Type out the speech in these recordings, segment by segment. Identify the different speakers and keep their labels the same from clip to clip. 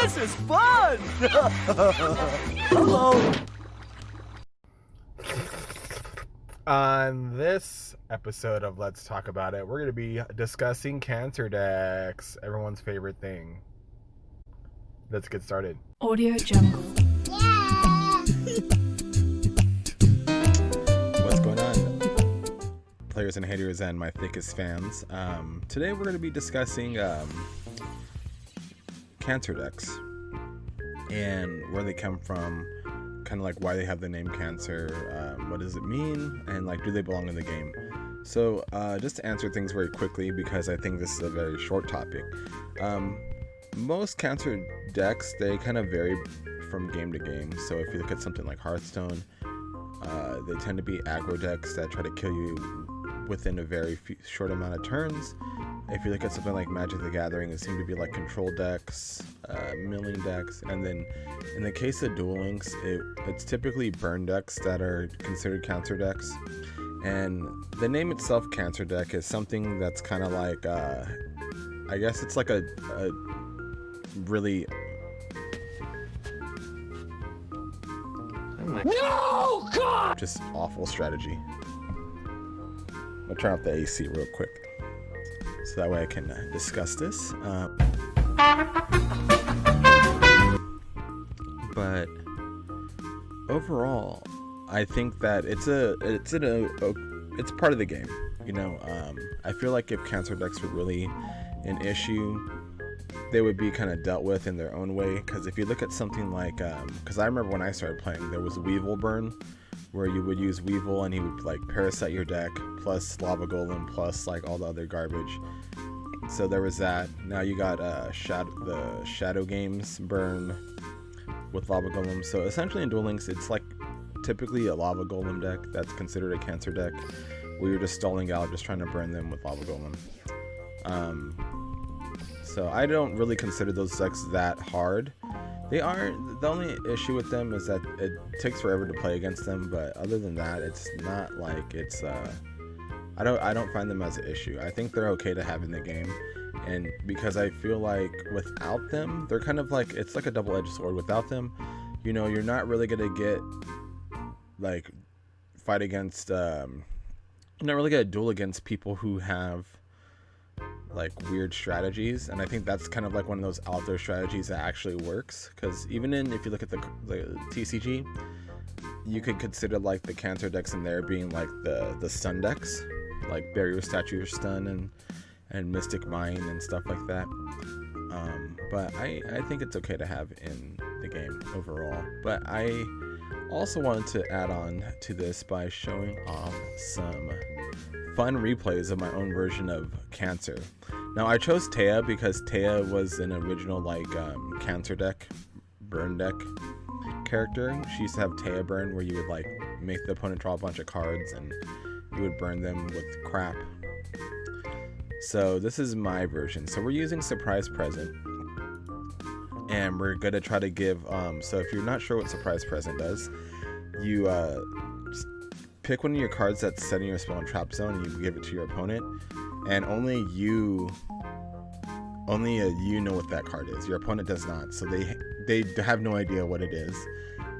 Speaker 1: This is fun! Hello!
Speaker 2: On this episode of Let's Talk About It, we're going to be discussing cancer decks, everyone's favorite thing. Let's get started.
Speaker 3: Audio Jungle.
Speaker 2: What's going on, players and haters and my thickest fans? Today we're going to be discussing cancer decks and where they come from, kind of like why they have the name cancer, what does it mean, and like do they belong in the game. So just to answer things very quickly, because I think this is a very short topic, most cancer decks, they kind of vary from game to game. So if you look at something like Hearthstone, they tend to be aggro decks that try to kill you within a very short amount of turns. If you look at something like Magic the Gathering, it seems to be like control decks, milling decks, and then in the case of Duel Links, it's typically burn decks that are considered cancer decks. And the name itself, cancer deck, is something that's kind of like, I guess it's like a really... No! God! Just awful strategy. I'll turn off the AC real quick, so that way I can discuss this. But overall, I think that it's part of the game. You know, I feel like if cancer decks were really an issue, they would be kind of dealt with in their own way. Because if you look at something like, because I remember when I started playing, there was Weevil Burn, where you would use Weevil and he would like parasite your deck, plus Lava Golem, plus like all the other garbage. So there was that. Now you got the Shadow Games burn with Lava Golem. So essentially in Duel Links, it's like typically a Lava Golem deck that's considered a cancer deck, where you're just stalling out, just trying to burn them with Lava Golem. So I don't really consider those decks that hard. They are, the only issue with them is that it takes forever to play against them, but other than that, it's not like it's I don't find them as an issue. I think they're okay to have in the game, and because I feel like without them, they're kind of like, it's like a double-edged sword. Without them, you know, you're not really gonna get like fight against you're not really gonna duel against people who have like weird strategies, and I think that's kind of like one of those out there strategies that actually works. Because even if you look at the TCG, you could consider like the cancer decks in there being like the stun decks, like Barrier Statue Stun and Mystic Mine and stuff like that. But I think it's okay to have in the game overall. But I also wanted to add on to this by showing off some fun replays of my own version of Cancer. Now I chose Taya because Taya was an original like cancer deck, burn deck character. She used to have Taya burn, where you would like make the opponent draw a bunch of cards and you would burn them with crap. So this is my version. So we're using Surprise Present, and we're gonna try to give so if you're not sure what Surprise Present does, you just pick one of your cards that's set in your spell and trap zone, and you give it to your opponent, and only you know what that card is. Your opponent does not, so they have no idea what it is.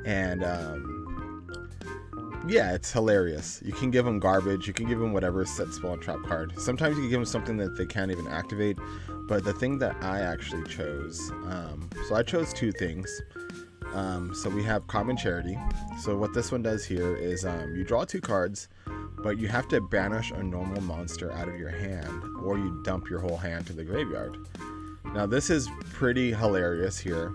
Speaker 2: And yeah, it's hilarious. You can give them garbage, you can give them whatever set spell and trap card. Sometimes you can give them something that they can't even activate, but the thing that I actually chose, so I chose two things. So we have Common Charity. So what this one does here is you draw two cards, but you have to banish a normal monster out of your hand, or you dump your whole hand to the graveyard. Now this is pretty hilarious here.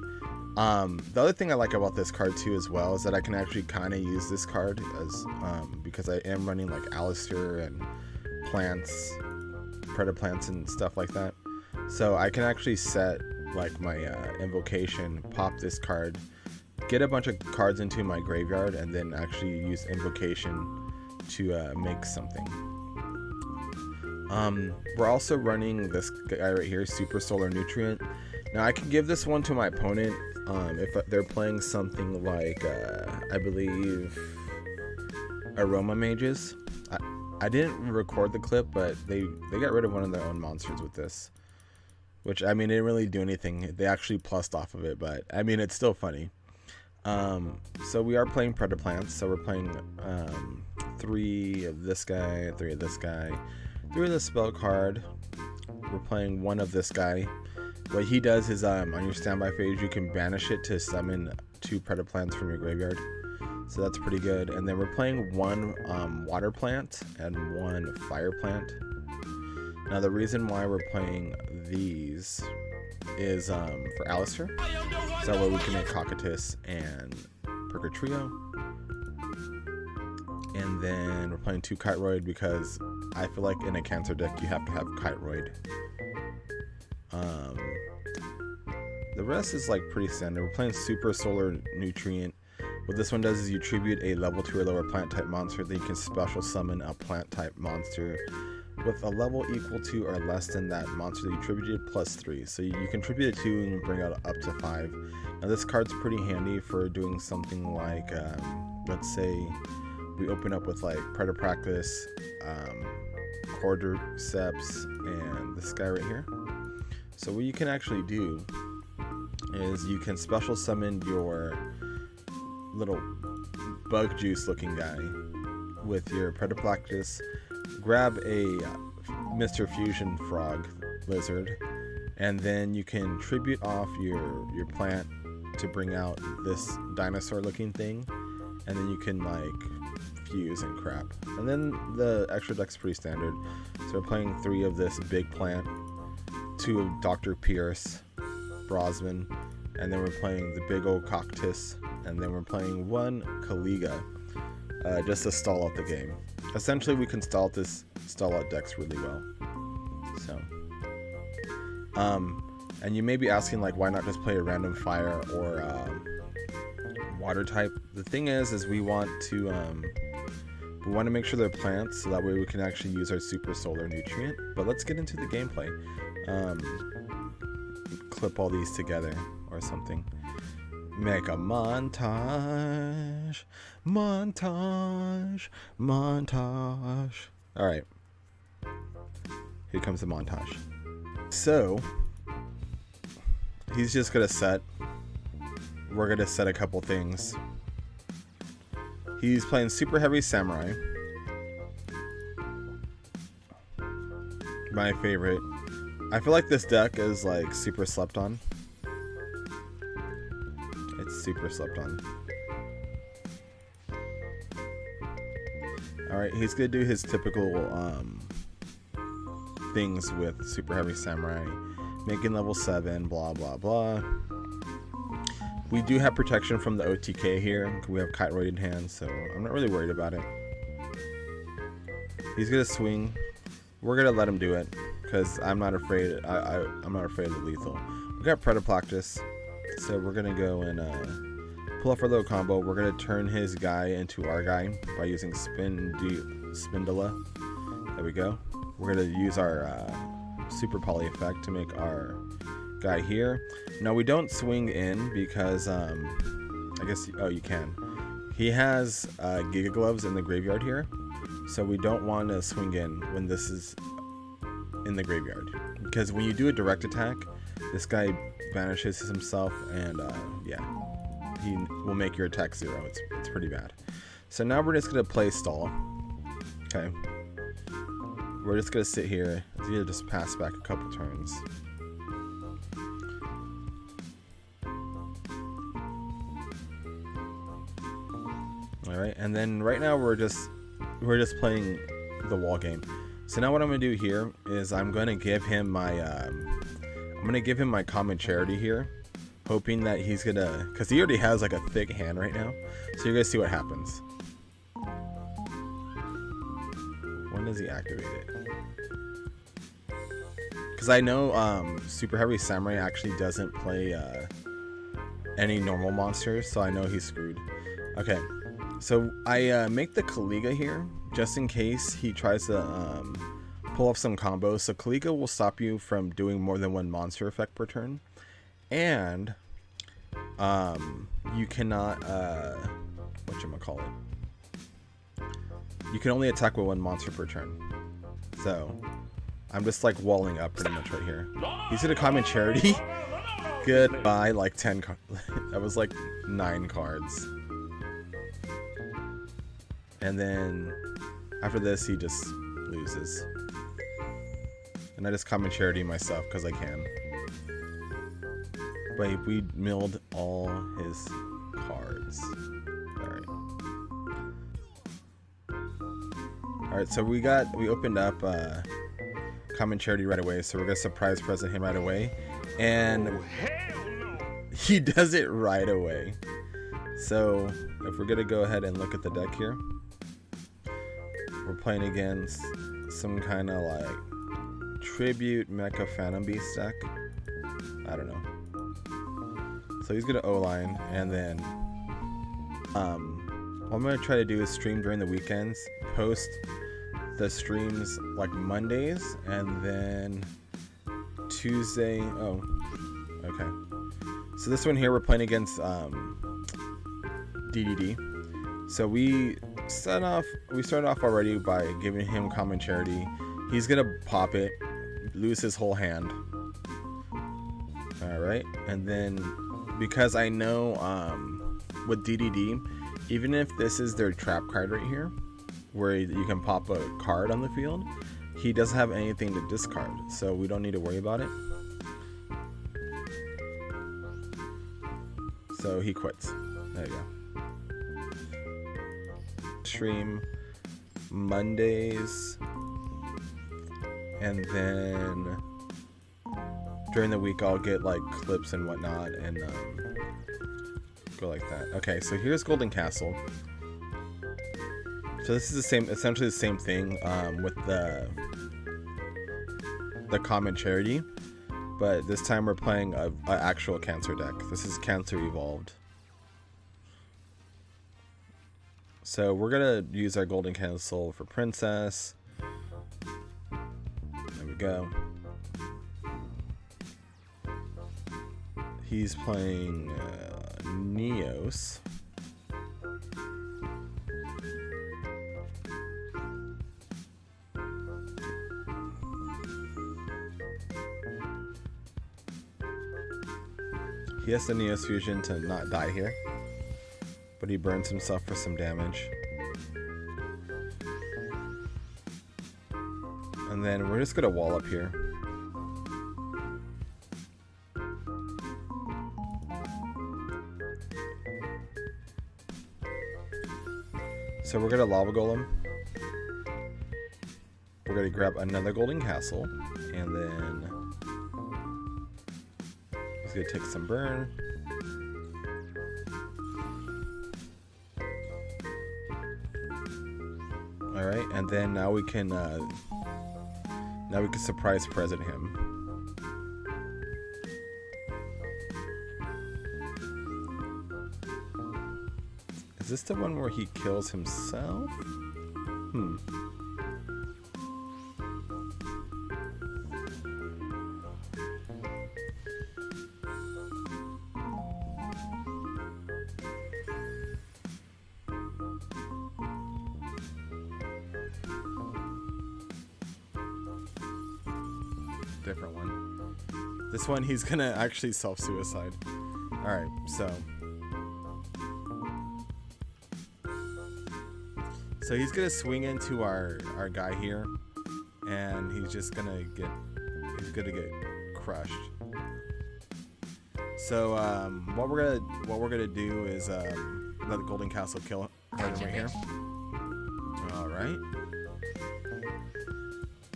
Speaker 2: The other thing I like about this card too as well is that I can actually kind of use this card as because I am running like Alistair and plants, Predator plants and stuff like that. So I can actually set like my invocation, pop this card, get a bunch of cards into my graveyard, and then actually use invocation to make something. We're also running this guy right here, Super Solar Nutrient. Now I can give this one to my opponent if they're playing something like I believe Aroma Mages. I didn't record the clip, but they got rid of one of their own monsters with this. which I mean, it didn't really do anything. They actually plussed off of it, but I mean, it's still funny. So we are playing Predaplants. So we're playing 3 of this guy, 3 of this guy, 3 of the spell card. We're playing 1 of this guy. What he does is on your standby phase, you can banish it to summon 2 Predaplants from your graveyard. So that's pretty good. And then we're playing 1 water plant and 1 fire plant. Now the reason why we're playing these is for Alistair. So that way we can make Cocytus and Purgatrio. And then we're playing 2 Kiteroid because I feel like in a cancer deck you have to have Kiteroid. The rest is like pretty standard. We're playing Super Solar Nutrient. What this one does is you tribute a level 2 or lower plant type monster, then you can special summon a plant type monster with a level equal to or less than that monster that you tributed plus 3. So you contribute a 2 and bring out up to 5. Now this card's pretty handy for doing something like, let's say we open up with like Predapractus, Cordyceps, and this guy right here. So what you can actually do is you can special summon your little bug juice looking guy with your Predapractus, grab a Mr. Fusion Frog Lizard, and then you can tribute off your plant to bring out this dinosaur looking thing, and then you can like fuse and crap. And then the extra deck's pretty standard. So we're playing 3 of this big plant, 2 of Dr. Pierce, Brosman, and then we're playing the big old Coctus, and then we're playing 1 Caliga, just to stall out the game. Essentially, we can stall out decks really well. So, and you may be asking like, why not just play a random fire or water type? The thing is we want to make sure they're plants, so that way we can actually use our Super Solar Nutrient. But let's get into the gameplay. Clip all these together or something. Make a montage. All right. Here comes the montage. So, he's just gonna set. We're gonna set a couple things. He's playing Super Heavy Samurai. My favorite. I feel like this deck is like super slept on. It's super slept on. Alright, he's gonna do his typical things with Super Heavy Samurai. Making level 7, blah blah blah. We do have protection from the OTK here. We have Kiteroid in hand, so I'm not really worried about it. He's gonna swing. We're gonna let him do it, because I'm not afraid. I'm not afraid of the lethal. We got Predaplactus, so we're gonna go and pull off our little combo. We're gonna turn his guy into our guy by using Spindula. There we go. We're gonna use our Super Poly effect to make our guy here. Now we don't swing in because I guess you can. He has Giga Gloves in the graveyard here, so we don't want to swing in when this is in the graveyard, because when you do a direct attack, this guy vanishes himself, and yeah, he will make your attack 0. It's pretty bad. So now we're just gonna play stall. Okay, we're just gonna sit here. It's gonna just pass back a couple turns. All right, and then right now we're just playing the wall game. So now what I'm gonna do here is I'm gonna give him my common charity here, hoping that he's gonna, because he already has like a thick hand right now. So you're gonna see what happens. When does he activate it? Because I know Super Heavy Samurai actually doesn't play any normal monsters, so I know he's screwed. Okay, so I make the Caliga here just in case he tries to pull off some combos. So Caliga will stop you from doing more than 1 monster effect per turn, and you cannot whatchamacallit, you can only attack with 1 monster per turn. So I'm just like walling up pretty much right here. He's gonna common charity. Goodbye, like 10 cards. That was like 9 cards. And then after this, he just loses. And I just common charity myself because I can. But we milled all his cards. Alright. Alright, so we opened up common charity right away, so we're gonna surprise present him right away. And he does it right away. So if we're gonna go ahead and look at the deck here, we're playing against some kind of like tribute mecha phantom beast deck. I don't know. So he's gonna O-line, and then what I'm gonna try to do is stream during the weekends, post the streams like Mondays, and then Tuesday. Oh, okay. So this one here, we're playing against DDD. So we started off already by giving him common charity. He's gonna pop it, lose his whole hand. All right, and then because I know with DDD, even if this is their trap card right here, where you can pop a card on the field, he doesn't have anything to discard, so we don't need to worry about it. So he quits. There you go. Stream Mondays, and then during the week I'll get like clips and whatnot and go like that. Okay, so here's Golden Castle. So this is the same, essentially the same thing with the common charity, but this time we're playing a actual Cancer deck. This is Cancer Evolved. So we're gonna use our Golden Castle for Princess. There we go. He's playing Neos. He has the Neos Fusion to not die here, but he burns himself for some damage. And then we're just gonna wall up here. So we're gonna Lava Golem. We're gonna grab another Golden Castle, and then he's gonna take some burn. All right, and then now we can surprise present him. Is this the one where he kills himself? Different one. This one he's gonna actually self-suicide. Alright, so he's gonna swing into our guy here, and he's gonna get crushed. So what we're gonna do is let the Golden Castle kill him right here. All right.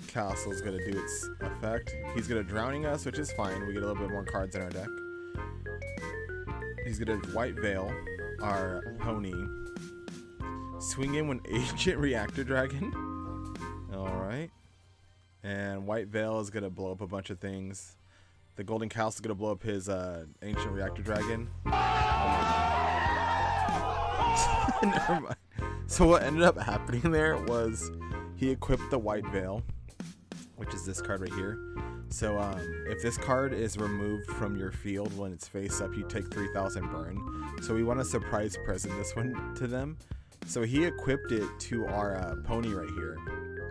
Speaker 2: Castle's gonna do its effect. He's gonna drowning us, which is fine. We get a little bit more cards in our deck. He's gonna White Veil our pony. Swing in when Ancient Reactor Dragon. Alright. And White Veil is gonna blow up a bunch of things. The Golden Castle is gonna blow up his Ancient Reactor Dragon. Never mind. So what ended up happening there was he equipped the White Veil, which is this card right here. So if this card is removed from your field when it's face up, you take 3,000 burn. So we want to surprise present this one to them. So he equipped it to our pony right here,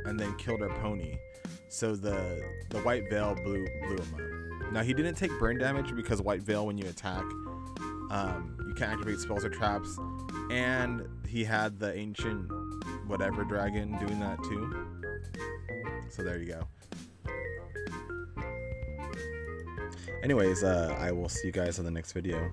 Speaker 2: and then killed our pony. So the white veil blew him up. Now he didn't take burn damage because white veil, when you attack, you can activate spells or traps, and he had the ancient whatever dragon doing that too. So there you go. Anyways, I will see you guys in the next video.